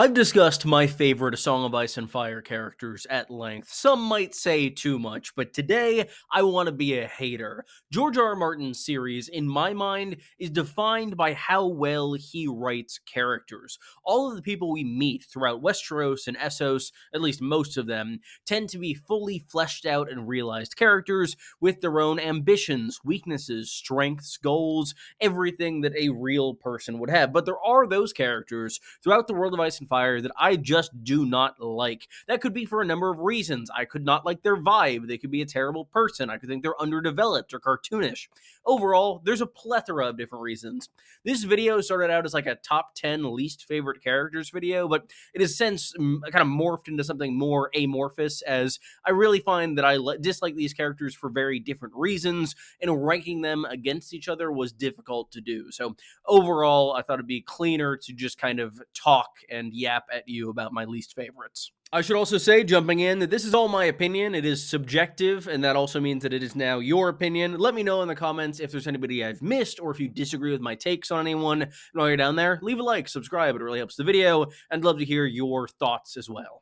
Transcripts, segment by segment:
I've discussed my favorite A Song of Ice and Fire characters at length. Some might say too much, but today I want to be a hater. George R. R. Martin's series, in my mind, is defined by how well he writes characters. All of the people we meet throughout Westeros and Essos, at least most of them, tend to be fully fleshed out and realized characters with their own ambitions, weaknesses, strengths, goals, everything that a real person would have. But there are those characters throughout the world of Ice and Fire that I just do not like. That could be for a number of reasons. I could not like their vibe. They could be a terrible person. I could think they're underdeveloped or cartoonish. Overall, there's a plethora of different reasons. This video started out as like a top 10 least favorite characters video, but it has since kind of morphed into something more amorphous, as I really find that I dislike these characters for very different reasons, and ranking them against each other was difficult to do. So overall, I thought it'd be cleaner to just kind of talk and yap at you about my least favorites. I should also say, jumping in, that this is all my opinion. It is subjective, and that also means that it is now your opinion. Let me know in the comments if there's anybody I've missed, or if you disagree with my takes on anyone. And while you're down there, leave a like, subscribe. It really helps the video, and I'd love to hear your thoughts as well.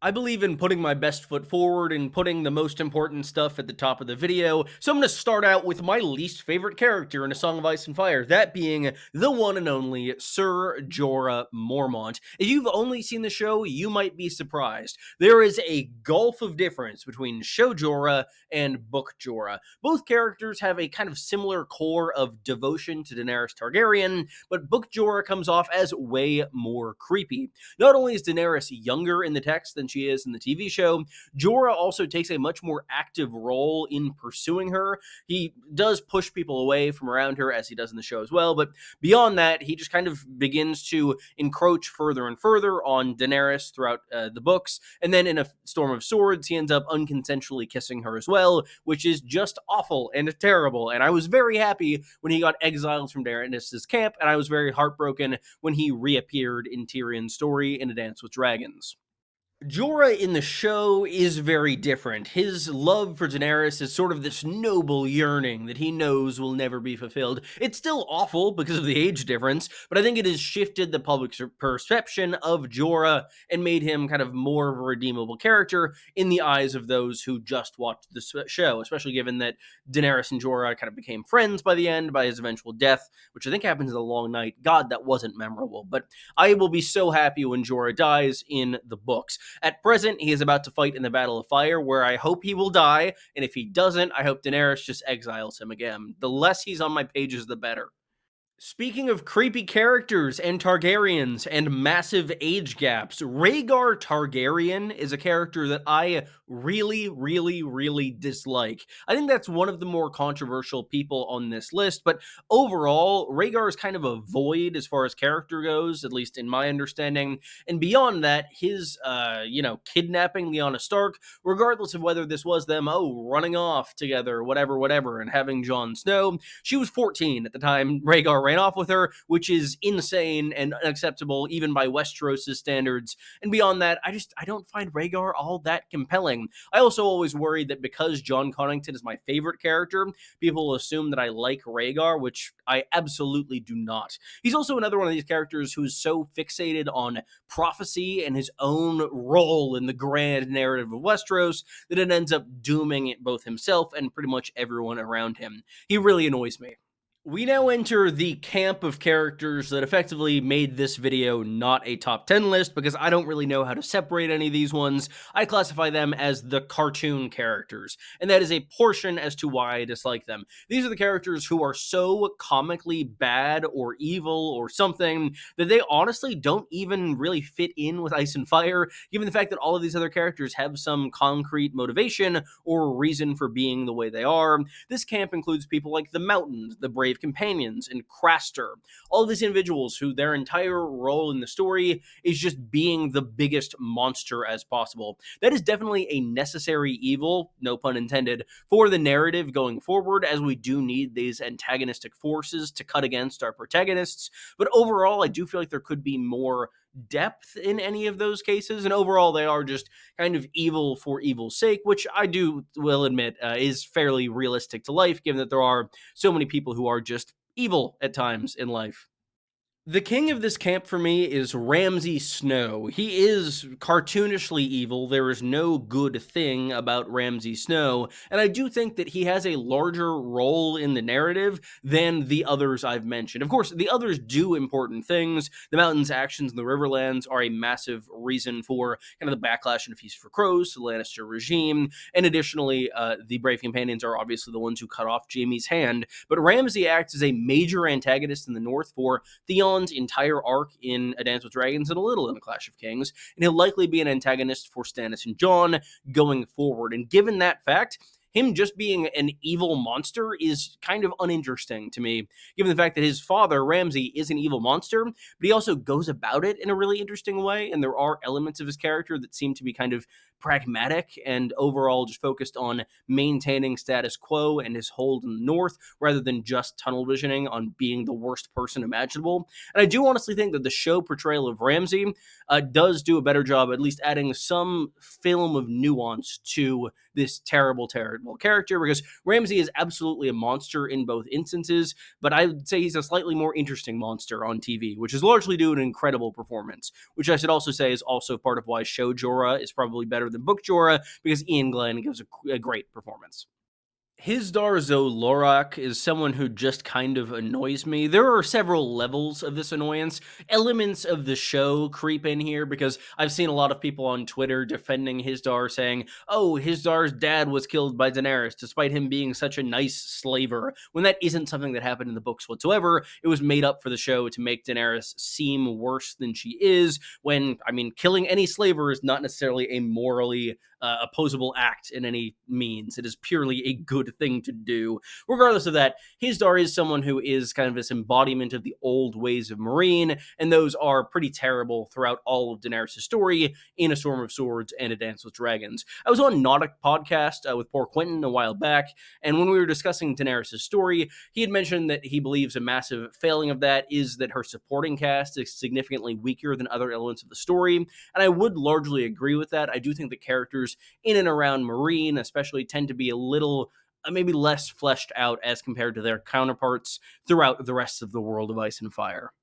I believe in putting my best foot forward and putting the most important stuff at the top of the video, so I'm going to start out with my least favorite character in A Song of Ice and Fire, that being the one and only Sir Jorah Mormont. If you've only seen the show, you might be surprised. There is a gulf of difference between show Jorah and book Jorah. Both characters have a kind of similar core of devotion to Daenerys Targaryen, but book Jorah comes off as way more creepy. Not only is Daenerys younger in the text than she is in the TV show, Jorah also takes a much more active role in pursuing her. He does push people away from around her, as he does in the show as well, but beyond that, he just kind of begins to encroach further and further on Daenerys throughout the books, and then in A Storm of Swords, he ends up unconsensually kissing her as well, which is just awful and terrible, and I was very happy when he got exiled from Daenerys' camp, and I was very heartbroken when he reappeared in Tyrion's story in A Dance with Dragons. Jorah in the show is very different. His love for Daenerys is sort of this noble yearning that he knows will never be fulfilled. It's still awful because of the age difference, but I think it has shifted the public's perception of Jorah and made him kind of more of a redeemable character in the eyes of those who just watched the show, especially given that Daenerys and Jorah kind of became friends by the end, by his eventual death, which I think happens in The Long Night. God, that wasn't memorable, but I will be so happy when Jorah dies in the books. At present, he is about to fight in the Battle of Fire, where I hope he will die, and if he doesn't, I hope Daenerys just exiles him again. The less he's on my pages, the better. Speaking of creepy characters and Targaryens and massive age gaps, Rhaegar Targaryen is a character that I really dislike. I think that's one of the more controversial people on this list, but overall, Rhaegar is kind of a void as far as character goes, at least in my understanding. And beyond that, his, kidnapping Lyanna Stark, regardless of whether this was them, running off together, whatever, and having Jon Snow, she was 14 at the time Rhaegar ran off with her, which is insane and unacceptable even by Westeros' standards. And beyond that, I don't find Rhaegar all that compelling. I also always worried that because Jon Connington is my favorite character, people will assume that I like Rhaegar, which I absolutely do not. He's also another one of these characters who is so fixated on prophecy and his own role in the grand narrative of Westeros that it ends up dooming both himself and pretty much everyone around him. He really annoys me. We now enter the camp of characters that effectively made this video not a top 10 list, because I don't really know how to separate any of these ones. I classify them as the cartoon characters, and that is a portion as to why I dislike them. These are the characters who are so comically bad or evil or something that they honestly don't even really fit in with Ice and Fire, given the fact that all of these other characters have some concrete motivation or reason for being the way they are. This camp includes people like the Mountains, the Brave Companions, and Craster. All of these individuals who their entire role in the story is just being the biggest monster as possible. That is definitely a necessary evil, no pun intended, for the narrative going forward, as we do need these antagonistic forces to cut against our protagonists. But overall, I do feel like there could be more depth in any of those cases, and overall they are just kind of evil for evil's sake, which I will admit is fairly realistic to life, given that there are so many people who are just evil at times in life. The king of this camp for me is Ramsay Snow. He is cartoonishly evil. There is no good thing about Ramsay Snow, and I do think that he has a larger role in the narrative than the others I've mentioned. Of course, the others do important things. The mountain's actions in the Riverlands are a massive reason for kind of the backlash in A Feast for Crows to the Lannister regime, and additionally, the Brave Companions are obviously the ones who cut off Jaime's hand, but Ramsay acts as a major antagonist in the North for Theon's entire arc in A Dance with Dragons and a little in A Clash of Kings, and he'll likely be an antagonist for Stannis and Jon going forward. And given that fact, him just being an evil monster is kind of uninteresting to me, given the fact that his father, Ramsay, is an evil monster, but he also goes about it in a really interesting way, and there are elements of his character that seem to be kind of pragmatic and overall just focused on maintaining status quo and his hold in the North rather than just tunnel visioning on being the worst person imaginable. And I do honestly think that the show portrayal of Ramsay does do a better job, at least adding some film of nuance to this terrible character, because Ramsay is absolutely a monster in both instances, but I would say he's a slightly more interesting monster on TV, which is largely due to an incredible performance, which I should also say is also part of why show Jorah is probably better than book Jorah, because Ian Glenn gives a great performance. Hizdar Lorak is someone who just kind of annoys me. There are several levels of this annoyance. Elements of the show creep in here because I've seen a lot of people on Twitter defending Hizdar, saying, oh, Hizdar's dad was killed by Daenerys despite him being such a nice slaver, when that isn't something that happened in the books whatsoever. It was made up for the show to make Daenerys seem worse than she is, when, I mean, killing any slaver is not necessarily a morally opposable act in any means. It is purely a good thing to do. Regardless of that, Hizdar is someone who is kind of this embodiment of the old ways of Meereen, and those are pretty terrible throughout all of Daenerys' story in A Storm of Swords and A Dance with Dragons. I was on Nautic podcast with poor Quentin a while back, and when we were discussing Daenerys' story, he had mentioned that he believes a massive failing of that is that her supporting cast is significantly weaker than other elements of the story, and I would largely agree with that. I do think the characters in and around Meereen especially tend to be a little maybe less fleshed out as compared to their counterparts throughout the rest of the world of Ice and Fire.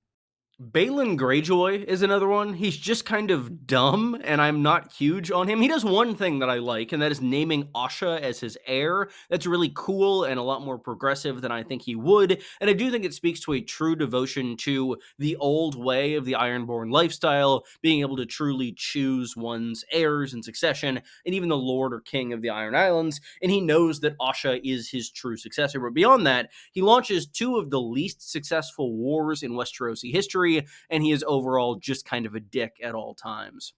Balon Greyjoy is another one. He's just kind of dumb, and I'm not huge on him. He does one thing that I like, and that is naming Asha as his heir. That's really cool and a lot more progressive than I think he would, and I do think it speaks to a true devotion to the old way of the Ironborn lifestyle, being able to truly choose one's heirs in succession, and even the Lord or King of the Iron Islands, and he knows that Asha is his true successor. But beyond that, he launches two of the least successful wars in Westerosi history, and he is overall just kind of a dick at all times.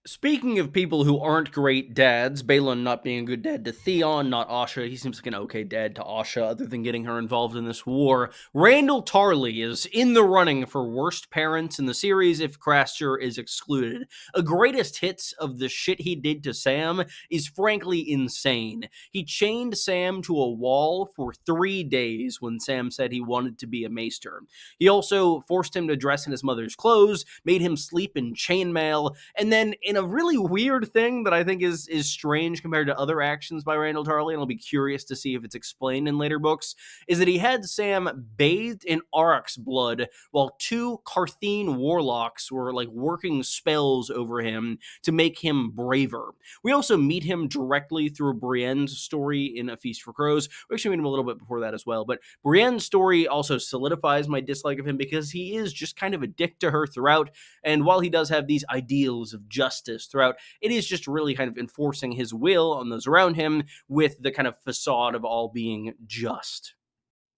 Speaking of people who aren't great dads, Balon not being a good dad to Theon, not Asha. He seems like an okay dad to Asha, other than getting her involved in this war. Randall Tarley is in the running for worst parents in the series if Craster is excluded. A greatest hits of the shit he did to Sam is frankly insane. He chained Sam to a wall for 3 days when Sam said he wanted to be a maester. He also forced him to dress in his mother's clothes, made him sleep in chainmail, and then in a really weird thing that I think is strange compared to other actions by Randall Tarley, and I'll be curious to see if it's explained in later books, is that he had Sam bathed in Auroch's blood while 2 Carthene warlocks were like working spells over him to make him braver. We also meet him directly through Brienne's story in A Feast for Crows. We actually meet him a little bit before that as well, but Brienne's story also solidifies my dislike of him because he is just kind of a dick to her throughout, and while he does have these ideals of justice throughout, it is just really kind of enforcing his will on those around him with the kind of facade of all being just.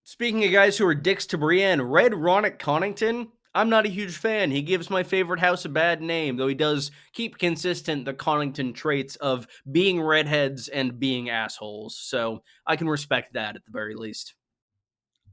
Speaking of guys who are dicks to Brienne, Red Ronick Connington, I'm not a huge fan. He gives my favorite house a bad name, though he does keep consistent the Connington traits of being redheads and being assholes, so I can respect that at the very least.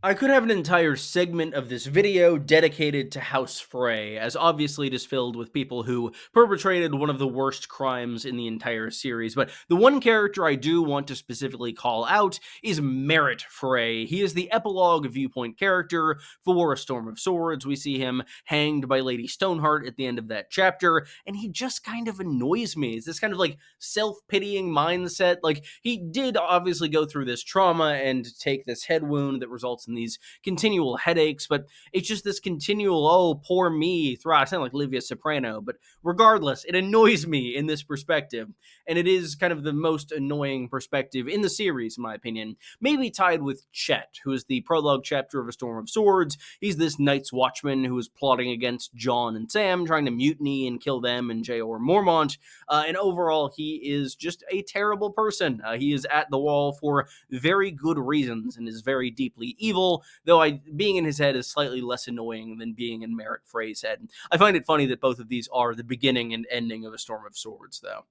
I could have an entire segment of this video dedicated to House Frey, as obviously it is filled with people who perpetrated one of the worst crimes in the entire series, but the one character I do want to specifically call out is Merritt Frey. He is the epilogue Viewpoint character for A Storm of Swords. We see him hanged by Lady Stoneheart at the end of that chapter, and he just kind of annoys me. It's this kind of like self-pitying mindset. Like, he did obviously go through this trauma and take this head wound that results in and these continual headaches, but it's just this continual, oh, poor me throughout. I sound like Livia Soprano, but regardless, it annoys me in this perspective. And it is kind of the most annoying perspective in the series, in my opinion. Maybe tied with Chet, who is the prologue chapter of A Storm of Swords. He's this Night's Watchman who is plotting against Jon and Sam, trying to mutiny and kill them and Jeor Mormont. And overall, he is just a terrible person. He is at the wall for very good reasons and is very deeply evil, though being in his head is slightly less annoying than being in Merritt Frey's head. I find it funny that both of these are the beginning and ending of A Storm of Swords, though.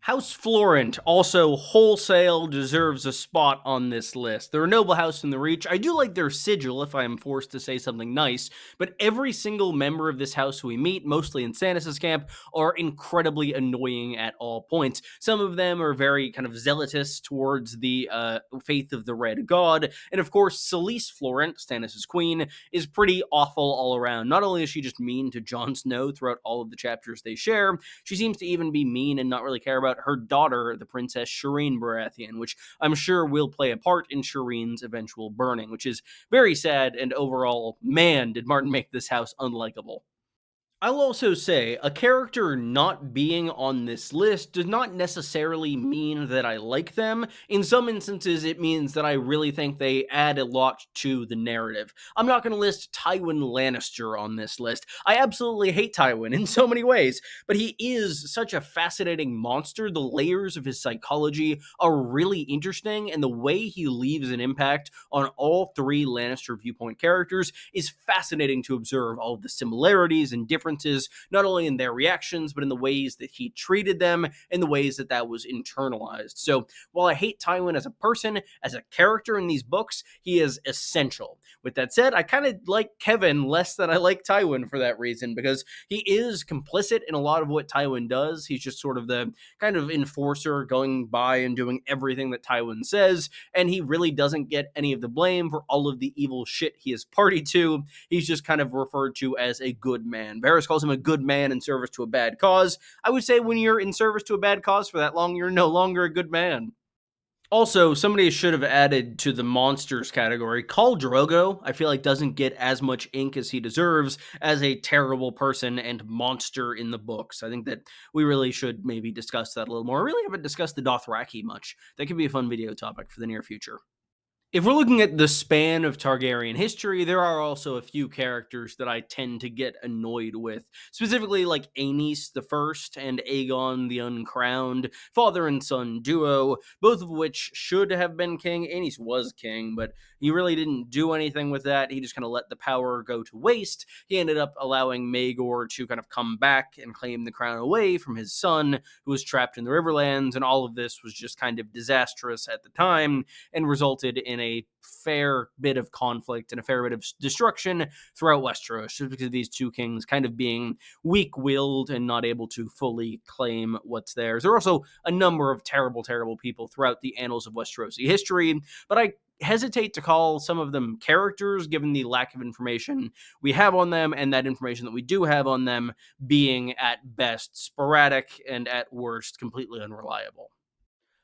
House Florent also wholesale deserves a spot on this list. They're a noble house in the Reach. I do like their sigil, if I am forced to say something nice, but every single member of this house who we meet, mostly in Stannis' camp, are incredibly annoying at all points. Some of them are very kind of zealotous towards the faith of the Red God, and of course, Selyse Florent, Stannis' queen, is pretty awful all around. Not only is she just mean to Jon Snow throughout all of the chapters they share, she seems to even be mean and not really care about her daughter, the Princess Shireen Baratheon, which I'm sure will play a part in Shireen's eventual burning, which is very sad, and overall, man, did Martin make this house unlikable. I'll also say, a character not being on this list does not necessarily mean that I like them. In some instances, it means that I really think they add a lot to the narrative. I'm not going to list Tywin Lannister on this list. I absolutely hate Tywin in so many ways, but he is such a fascinating monster. The layers of his psychology are really interesting, and the way he leaves an impact on all three Lannister viewpoint characters is fascinating to observe all of the similarities and differences, not only in their reactions, but in the ways that he treated them and the ways that that was internalized. So while I hate Tywin as a person, as a character in these books, he is essential. With that said, I kind of like Kevin less than I like Tywin for that reason, because he is complicit in a lot of what Tywin does. He's just sort of the kind of enforcer going by and doing everything that Tywin says, and he really doesn't get any of the blame for all of the evil shit he is party to. He's just kind of referred to as a good man. Varys calls him a good man in service to a bad cause. I would say when you're in service to a bad cause for that long, you're no longer a good man. Also, somebody should have added to the monsters category, Khal Drogo. I feel like doesn't get as much ink as he deserves as a terrible person and monster in the books. I think that we really should maybe discuss that a little more. I really haven't discussed the Dothraki much. That could be a fun video topic for the near future. If we're looking at the span of Targaryen history, there are also a few characters that I tend to get annoyed with. Specifically, like Aenys the First and Aegon the Uncrowned, father and son duo, both of which should have been king. Aenys was king, but he really didn't do anything with that. He just kind of let the power go to waste. He ended up allowing Maegor to kind of come back and claim the crown away from his son, who was trapped in the Riverlands, and all of this was just kind of disastrous at the time and resulted in a fair bit of conflict and a fair bit of destruction throughout Westeros, just because of these two kings kind of being weak-willed and not able to fully claim what's theirs. There are also a number of terrible, terrible people throughout the annals of Westerosi history, but I hesitate to call some of them characters given the lack of information we have on them, and that information that we do have on them being at best sporadic and at worst completely unreliable.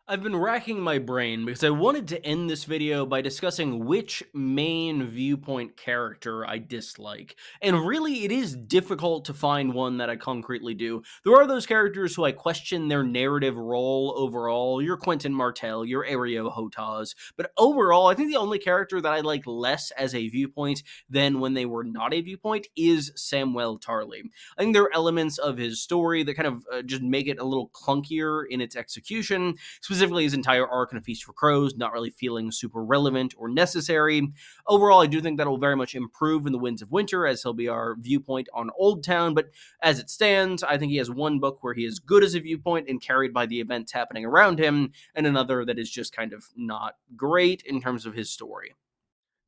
I've been racking my brain because I wanted to end this video by discussing which main viewpoint character I dislike. And really, it is difficult to find one that I concretely do. There are those characters who I question their narrative role overall. Your Quentin Martell, your Aereo Hotaz. But overall, I think the only character that I like less as a viewpoint than when they were not a viewpoint is Samwell Tarly. I think there are elements of his story that kind of just make it a little clunkier in its execution. Specifically, his entire arc in A Feast for Crows not really feeling super relevant or necessary. Overall, I do think that will very much improve in The Winds of Winter, as he'll be our viewpoint on Old Town, but as it stands, I think he has one book where he is good as a viewpoint and carried by the events happening around him, and another that is just kind of not great in terms of his story.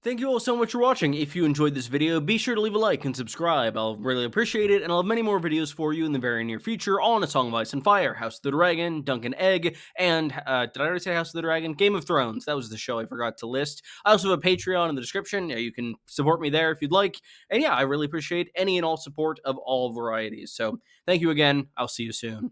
Thank you all so much for watching. If you enjoyed this video, be sure to leave a like and subscribe. I'll really appreciate it, and I'll have many more videos for you in the very near future on A Song of Ice and Fire, House of the Dragon, Dunk and Egg, and, did I already say House of the Dragon? Game of Thrones. That was the show I forgot to list. I also have a Patreon in the description. Yeah, you can support me there if you'd like. And yeah, I really appreciate any and all support of all varieties. So thank you again. I'll see you soon.